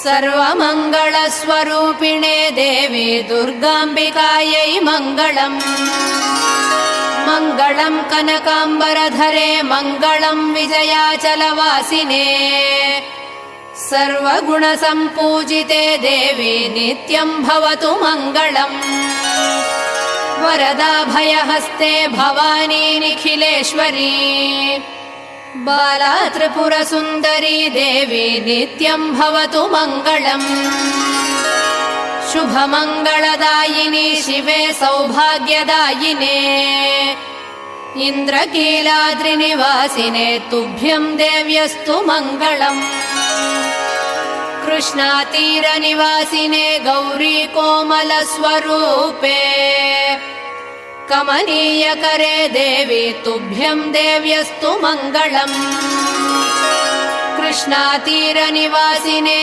सर्वमङ्गलस्वरूपिणे देवी दुर्गाम्बिकायै मङ्गलम्। मङ्गलम् कनकाम्बरधरे मङ्गलम् विजयाचलवासिने। सर्वगुणसम्पूजिते देवी नित्यम् भवतु मङ्गलम्। वरदाभयहस्ते भवानी निखिलेश्वरी। बाला त्रिपुरसुन्दरी देवी नित्यम् भवतु मङ्गलम्। शुभमङ्गलदायिनी शिवे सौभाग्यदायिने। इन्द्रकीलाद्रिनिवासिने तुभ्यम् देव्यस्तु मङ्गलम्। कृष्णातीरनिवासिने गौरी कोमलस्वरूपे। कमनीयकरे देवी तुभ्यम् देव्यस्तु मङ्गलम्। कृष्णातीरनिवासिने